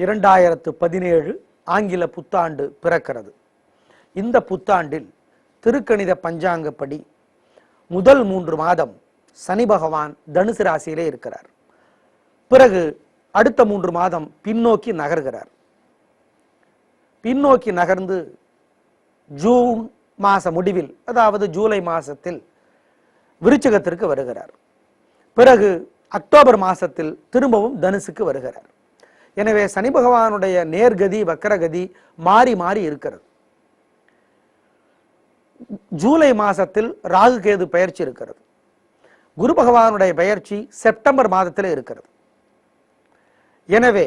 2017 ஆங்கில புத்தாண்டு பிறக்கிறது. இந்த புத்தாண்டில் திருக்கணித பஞ்சாங்கப்படி முதல் 3 மாதம் சனி பகவான் தனுசு ராசியிலே இருக்கிறார். பிறகு அடுத்த 3 மாதம் பின்னோக்கி நகர்கிறார். பின்னோக்கி நகர்ந்து ஜூன் மாச முடிவில், அதாவது ஜூலை மாசத்தில் விருச்சிகத்திற்கு வருகிறார். பிறகு அக்டோபர் மாசத்தில் திரும்பவும் தனுசுக்கு வருகிறார். எனவே சனி பகவானுடைய நேர்கதி வக்கரகதி மாறி மாறி இருக்கிறது. ஜூலை மாசத்தில் ராகு கேது பெயர்ச்சி இருக்கிறது. குரு பகவானுடைய பெயர்ச்சி செப்டம்பர் மாதத்தில் இருக்கிறது. எனவே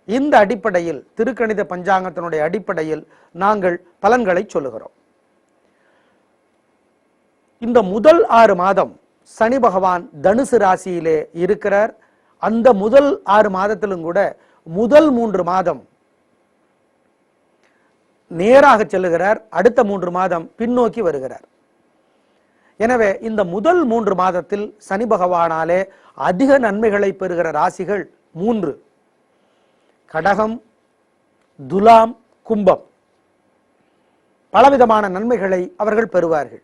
இந்த அடிப்படையில் திருக்கணித பஞ்சாங்கத்தினுடைய அடிப்படையில் நாங்கள் பலன்களை சொல்லுகிறோம். இந்த முதல் 6 மாதம் சனி பகவான் தனுசு ராசியிலே இருக்கிறார். அந்த முதல் 6 மாதத்திலும் கூட முதல் 3 மாதம் நேராக செல்லுகிறார். அடுத்த 3 மாதம் பின்னோக்கி வருகிறார். எனவே இந்த முதல் 3 மாதத்தில் சனி பகவானாலே அதிக நன்மைகளை பெறுகிற ராசிகள் 3: கடகம், துலாம், கும்பம். பலவிதமான நன்மைகளை அவர்கள் பெறுவார்கள்.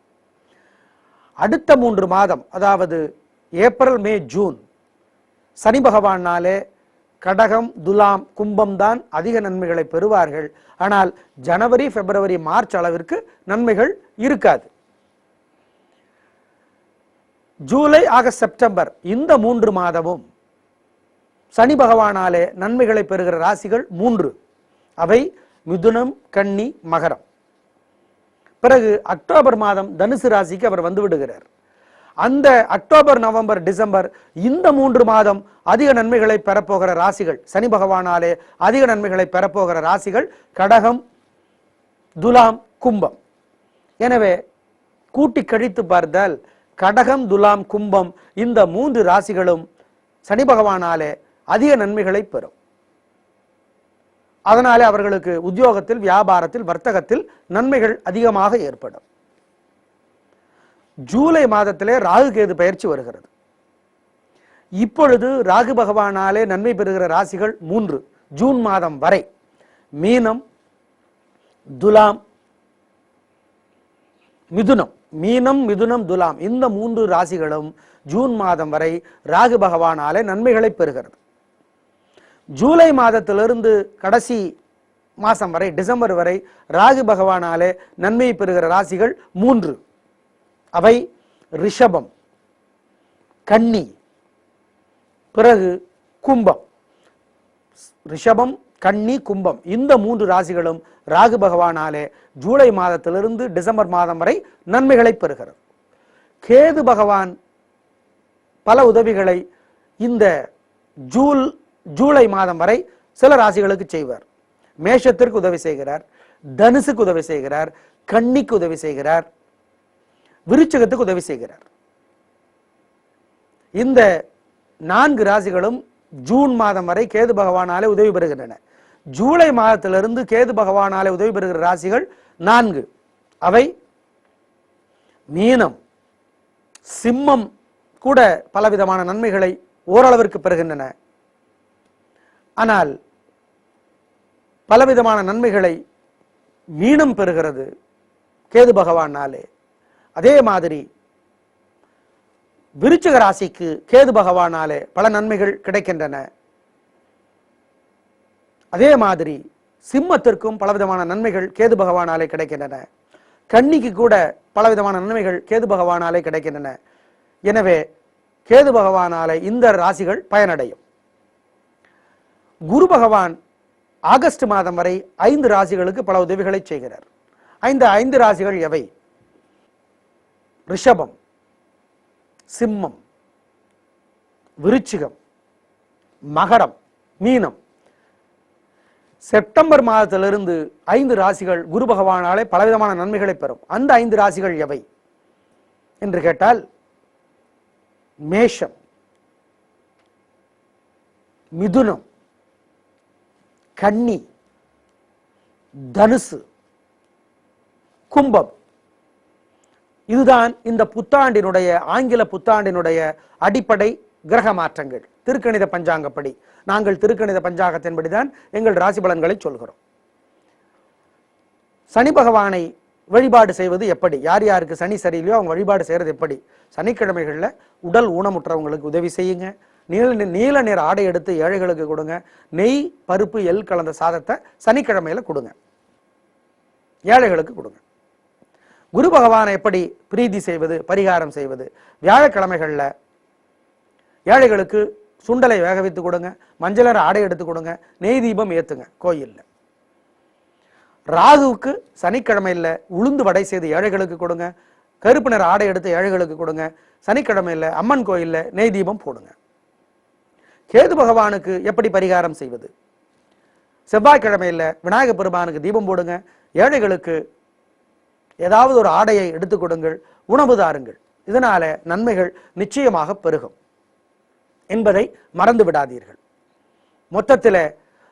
அடுத்த 3 மாதம், அதாவது ஏப்ரல், மே, ஜூன், சனி பகவானாலே கடகம், துலாம், கும்பம் தான் அதிக நன்மைகளை பெறுவார்கள். ஆனால் ஜனவரி, பிப்ரவரி, மார்ச் அளவிற்கு நன்மைகள் இருக்காது. ஜூலை, ஆகஸ்ட், செப்டம்பர் இந்த 3 மாதமும் சனி பகவானாலே நன்மைகளை பெறுகிற ராசிகள் 3. அவை மிதுனம், கன்னி, மகரம். பிறகு அக்டோபர் மாதம் தனுசு ராசிக்கு அவர் வந்து விடுகிறார். அந்த அக்டோபர், நவம்பர், டிசம்பர் இந்த 3 மாதம் அதிக நன்மைகளை பெறப்போகிற ராசிகள், சனி பகவானாலே அதிக நன்மைகளை பெறப்போகிற ராசிகள் கடகம், துலாம், கும்பம். எனவே கூட்டி கழித்து பார்த்தால் கடகம், துலாம், கும்பம் இந்த 3 ராசிகளும் சனி பகவானாலே அதிக நன்மைகளை பெறும். அதனாலே அவர்களுக்கு உத்தியோகத்தில், வியாபாரத்தில், வர்த்தகத்தில் நன்மைகள் அதிகமாக ஏற்படும். ஜூலை மாதத்திலே ராகு கேது பெயர்ச்சி வருகிறது. இப்பொழுது ராகு பகவானாலே நன்மை பெறுகிற ராசிகள் 3 ஜூன் மாதம் வரை: மீனம், துலாம், மிதுனம். மீனம், மிதுனம், துலாம் இந்த 3 ராசிகளும் ஜூன் மாதம் வரை ராகு பகவானாலே நன்மைகளை பெறுகிறது. ஜூலை மாதத்திலிருந்து கடைசி மாசம் வரை, டிசம்பர் வரை ராகு பகவானாலே நன்மை பெறுகிற ராசிகள் 3. அவை ரிஷபம், கன்னி, பிறகு கும்பம். ரிஷபம், கன்னி, கும்பம் இந்த 3 ராசிகளும் ராகு பகவானாலே ஜூலை மாதத்திலிருந்து டிசம்பர் மாதம் வரை நன்மைகளை பெறுகிறது. கேது பகவான் பல உதவிகளை இந்த ஜூலை மாதம் வரை சில ராசிகளுக்கு செய்வார். மேஷத்திற்கு உதவி செய்கிறார், தனுசுக்கு உதவி செய்கிறார், கன்னிக்கு உதவி செய்கிறார், விருச்சிகத்துக்கு உதவி செய்கிறார். இந்த 4 ராசிகளும் ஜூன் மாதம் வரை கேது பகவானாலே உதவி பெறுகின்றன. ஜூலை மாதத்திலிருந்து கேது பகவானாலே உதவி பெறுகிற ராசிகள் 4. அவை மீனம், சிம்மம் கூட பலவிதமான நன்மைகளை ஓரளவிற்கு பெறுகின்றன. ஆனால் பலவிதமான நன்மைகளை மீனம் பெறுகிறது கேது பகவானாலே. அதே மாதிரி விருச்சிக ராசிக்கு கேது பகவானாலே பல நன்மைகள் கிடைக்கின்றன. அதே மாதிரி சிம்மத்திற்கும் பலவிதமான நன்மைகள் கேது பகவானாலே கிடைக்கின்றன. கன்னிக்கு கூட பலவிதமான நன்மைகள் கேது பகவானாலே கிடைக்கின்றன. எனவே கேது பகவானாலே இந்த ராசிகள் பயனடையும். குரு பகவான் ஆகஸ்ட் மாதம் வரை 5 ராசிகளுக்கு பல உதவிகளை செய்கிறார். 5 ராசிகள் எவை? ரிஷபம், சிம்மம், விருச்சிகம், மகரம், மீனம். செப்டம்பர் மாதத்திலிருந்து 5 ராசிகள் குரு பகவானாலே பலவிதமான நன்மைகளை பெறும். அந்த 5 ராசிகள் எவை என்று கேட்டால் மேஷம், மிதுனம், கன்னி, தனுசு, கும்பம். இதுதான் இந்த புத்தாண்டினுடைய, ஆங்கில புத்தாண்டினுடைய அடிப்படை கிரக மாற்றங்கள். திருக்கணித பஞ்சாங்கப்படி. நாங்கள் திருக்கணித பஞ்சாங்கத்தின்படிதான் எங்கள் ராசி பலன்களை சொல்கிறோம். சனி பகவானை வழிபாடு செய்வது எப்படி? யார் யாருக்கு சனி சரியில்லையோ அவங்க வழிபாடு செய்யறது எப்படி? சனிக்கிழமைகள்ல உடல் ஊனமுற்றவங்களுக்கு உதவி செய்யுங்க. நீல நிற ஆடை எடுத்து ஏழைகளுக்கு கொடுங்க. நெய், பருப்பு, எள் கலந்த சாதத்தை சனிக்கிழமையில கொடுங்க, ஏழைகளுக்கு கொடுங்க. குரு பகவானை எப்படி பிரீதி செய்வது, பரிகாரம் செய்வது? வியாழக்கிழமைகள்ல ஏழைகளுக்கு சுண்டலை வேக வைத்து கொடுங்க, மஞ்சளர ஆடை எடுத்து கொடுங்க, நெய் தீபம் ஏத்துங்க கோயில்ல. ராகுவுக்கு சனிக்கிழமையில உளுந்து வடை செய்து ஏழைகளுக்கு கொடுங்க, கருப்பு நிற ஆடை எடுத்து ஏழைகளுக்கு கொடுங்க. சனிக்கிழமையில அம்மன் கோயில்ல நெய் தீபம் போடுங்க. கேது பகவானுக்கு எப்படி பரிகாரம் செய்வது? செவ்வாய்க்கிழமையில விநாயகர் பெருமானுக்கு தீபம் போடுங்க, ஏழைகளுக்கு ஏதாவது ஒரு ஆடையை எடுத்துக் கொடுங்கள், உணவு தாருங்கள். இதனால நன்மைகள் நிச்சயமாக பெருகும் என்பதை மறந்து விடாதீர்கள். மொத்தத்தில்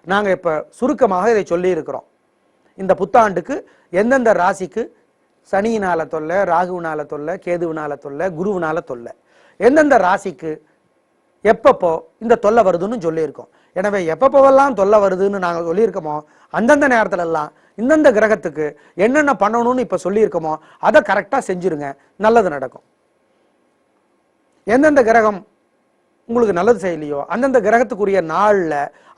நாங்கள் இப்ப சுருக்கமாக இதை சொல்லி இருக்கிறோம். இந்த புத்தாண்டுக்கு எந்தெந்த ராசிக்கு சனியினால தொல்லை, ராகுவினால தொல்லை, கேதுவினால தொல்லை, குருவினால தொல்லை, எந்தெந்த ராசிக்கு எப்பப்போ இந்த தொல்லை வருதுன்னு சொல்லியிருக்கோம். எனவே எப்பப்போவெல்லாம் தொல்லை வருதுன்னு நாங்கள் சொல்லியிருக்கோமோ அந்தந்த நேரத்துல எல்லாம் இந்தந்த கிரகத்துக்கு என்னென்ன பண்ணணும்னு இப்ப சொல்லியிருக்கோமோ அதை கரெக்டா செஞ்சிருங்க, நல்லது நடக்கும். எந்தெந்த கிரகம் உங்களுக்கு நல்லது செய்யலையோ அந்தந்த கிரகத்துக்குரிய நாள்ல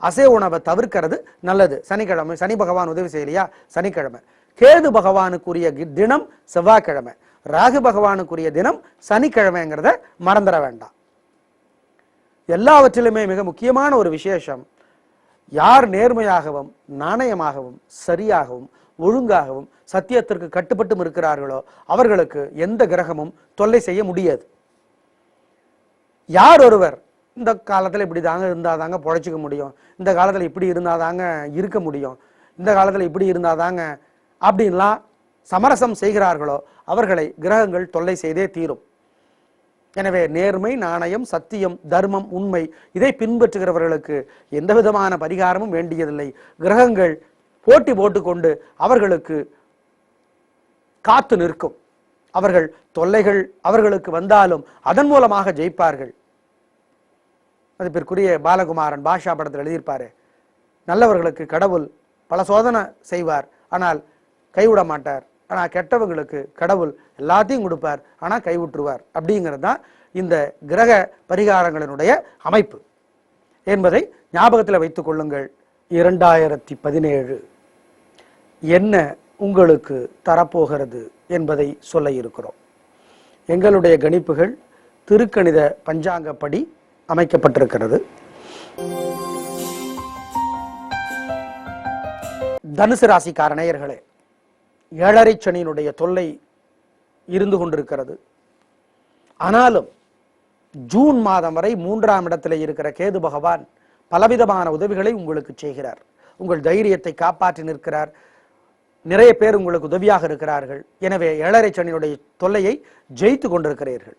அசைவ உணவை தவிர்க்கிறது நல்லது. சனிக்கிழமை சனி பகவான் உதவி செய்யலையா, சனிக்கிழமை. கேது பகவானுக்குரிய தினம் செவ்வாய்க்கிழமை, ராகு பகவானுக்குரிய தினம் சனிக்கிழமைங்கிறத மறந்துட வேண்டாம். எல்லாவற்றிலுமே மிக முக்கியமான ஒரு விசேஷம், யார் நேர்மையாகவும் நாணயமாகவும் சரியாகவும் ஒழுங்காகவும் சத்தியத்திற்கு கட்டுப்பட்டும் இருக்கிறார்களோ அவர்களுக்கு எந்த கிரகமும் தொல்லை செய்ய முடியாது. யார் ஒருவர் இந்த காலத்துல இப்படி தாங்க இருந்தாதாங்க பொழைச்சிக்க முடியும், இந்த காலத்துல இப்படி இருந்தாதாங்க இருக்க முடியும், இந்த காலத்துல இப்படி இருந்தாதாங்க அப்படின்லாம் சமரசம் செய்கிறார்களோ அவர்களை கிரகங்கள் தொல்லை செய்தே தீரும். எனவே நேர்மை, நாணயம், சத்தியம், தர்மம், உண்மை இதை பின்பற்றுகிறவர்களுக்கு எந்த விதமான பரிகாரமும் வேண்டியதில்லை. கிரகங்கள் போட்டி போட்டுக்கொண்டு அவர்களுக்கு காத்து நிற்கும். அவர்கள் தொல்லைகள் அவர்களுக்கு வந்தாலும் அதன் மூலமாக ஜெயிப்பார்கள். மதிப்பிற்குரிய பாலகுமாரன் பாஷா படத்தில் எழுதியிருப்பாரு, நல்லவர்களுக்கு கடவுள் பல சோதனை செய்வார் ஆனால் கைவிட மாட்டார், ஆனா கெட்டவங்களுக்கு கடவுள் எல்லாத்தையும் கொடுப்பார் ஆனா கைவிட்டுருவார். அப்படிங்கிறது தான் இந்த கிரக பரிகாரங்களினுடைய அமைப்பு என்பதை ஞாபகத்தில் வைத்துக் கொள்ளுங்கள். 2017 என்ன உங்களுக்கு தரப்போகிறது என்பதை சொல்ல இருக்கிறோம். எங்களுடைய கணிப்புகள் திருக்கணித பஞ்சாங்கப்படி அமைக்கப்பட்டிருக்கிறது. தனுசு ராசிக்கார நேயர்களே, 7.5 சனியினுடைய தொல்லை இருந்து கொண்டிருக்கிறது. ஆனாலும் ஜூன் மாதம் வரை 3ஆம் இடத்திலே இருக்கிற கேது பகவான் பலவிதமான உதவிகளை உங்களுக்கு செய்கிறார். உங்கள் தைரியத்தை காப்பாற்றி நிற்கிறார். நிறைய பேர் உங்களுக்கு உதவியாக இருக்கிறார்கள். எனவே 7.5 சனியினுடைய தொல்லையை ஜெயித்து கொண்டிருக்கிறீர்கள்.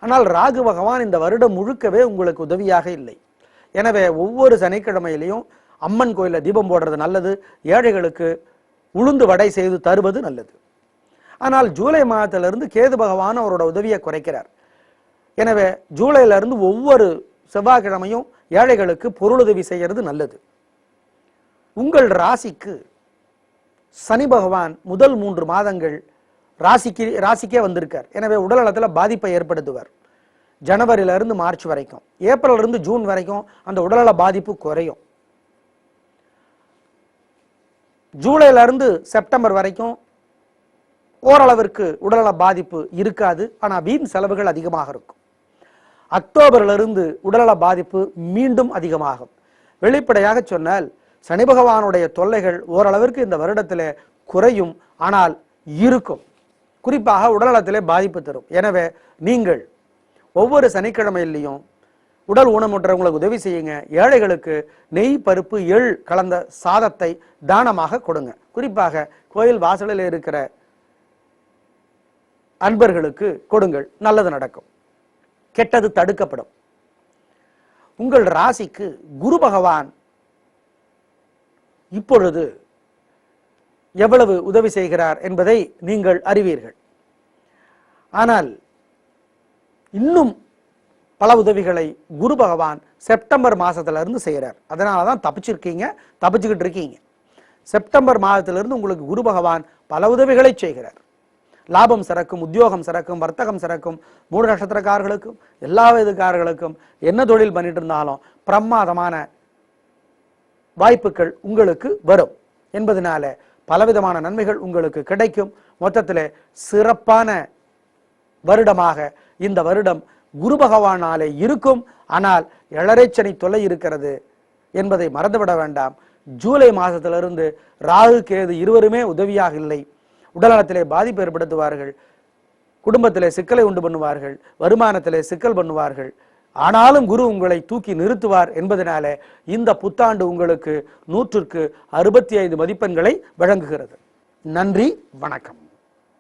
ஆனால் ராகு பகவான் இந்த வருடம் முழுக்கவே உங்களுக்கு உதவியாக இல்லை. எனவே ஒவ்வொரு சனிக்கிழமையிலையும் அம்மன் கோயில தீபம் போடுறது நல்லது, ஏழைகளுக்கு உளுந்து வடை செய்து தருவது நல்லது. ஆனால் ஜூலை மாதத்திலிருந்து கேது பகவான் அவரோட உதவியை குறைக்கிறார். எனவே ஜூலையிலிருந்து ஒவ்வொரு செவ்வாய்க்கிழமையும் ஏழைகளுக்கு பொருளுதவி செய்யறது நல்லது. உங்கள் ராசிக்கு சனி பகவான் முதல் 3 மாதங்கள் ராசிக்கே வந்திருக்கார். எனவே உடல் நலத்துல பாதிப்பை ஏற்படுத்துவார். ஜனவரியிலிருந்து மார்ச் வரைக்கும், ஏப்ரல் இருந்து ஜூன் வரைக்கும் அந்த உடல்நல பாதிப்பு குறையும். ஜூலைல இருந்து செப்டம்பர் வரைக்கும் ஓரளவிற்கு உடல்நல பாதிப்பு இருக்காது, ஆனா வீண் செலவுகள் அதிகமாக இருக்கும். அக்டோபர்ல இருந்து உடல்நல பாதிப்பு மீண்டும் அதிகமாகும். வெளிப்படையாக சொன்னால் சனி பகவானுடைய தொல்லைகள் ஓரளவிற்கு இந்த வருடத்திலே குறையும், ஆனால் இருக்கும். குறிப்பாக உடல்நலத்திலே பாதிப்பு தரும். எனவே நீங்கள் ஒவ்வொரு சனிக்கிழமையிலையும் உடல் ஊனமுற்றவங்களுக்கு உதவி செய்யுங்க. ஏழைகளுக்கு நெய், பருப்பு, எள் கலந்த சாதத்தை தானமாக கொடுங்க. குறிப்பாக கோயில் வாசலில் இருக்கிற அன்பர்களுக்கு கொடுங்கள், நல்லது நடக்கும், கெட்டது தடுக்கப்படும். உங்கள் ராசிக்கு குரு பகவான் இப்பொழுது எவ்வளவு உதவி செய்கிறார் என்பதை நீங்கள் அறிவீர்கள். ஆனால் இன்னும் பல உதவிகளை குரு பகவான் செப்டம்பர் மாசத்திலிருந்து செய்கிறார். அதனால தான் தப்பிச்சுக்கிட்டு இருக்கீங்க. செப்டம்பர் மாதத்திலிருந்து உங்களுக்கு குரு பகவான் பல உதவிகளை செய்கிறார். லாபம் சிறக்கும், உத்தியோகம் சிறக்கும், வர்த்தகம் சிறக்கும். 3 நட்சத்திரக்காரர்களுக்கும் எல்லா வயதுக்காரர்களுக்கும் என்ன தொழில் பண்ணிட்டு இருந்தாலும் பிரமாதமான வாய்ப்புகள் உங்களுக்கு வரும் என்பதனால பலவிதமான நன்மைகள் உங்களுக்கு கிடைக்கும். மொத்தத்தில் சிறப்பான வருடமாக இந்த வருடம் குரு பகவானாலே இருக்கும். ஆனால் 7.5 சனி தொல்லை இருக்கிறது என்பதை மறந்துவிட வேண்டாம். ஜூலை மாதத்திலிருந்து ராகு கேது இருவருமே உதவியாக இல்லை. உடல்நலத்திலே பாதிப்பு ஏற்படுத்துவார்கள், குடும்பத்திலே சிக்கலை உண்டு பண்ணுவார்கள், வருமானத்திலே சிக்கல் பண்ணுவார்கள். ஆனாலும் குரு உங்களை தூக்கி நிறுத்துவார் என்பதனால இந்த புத்தாண்டு உங்களுக்கு 100க்கு 65 மதிப்பெண்களை வழங்குகிறது. நன்றி, வணக்கம்.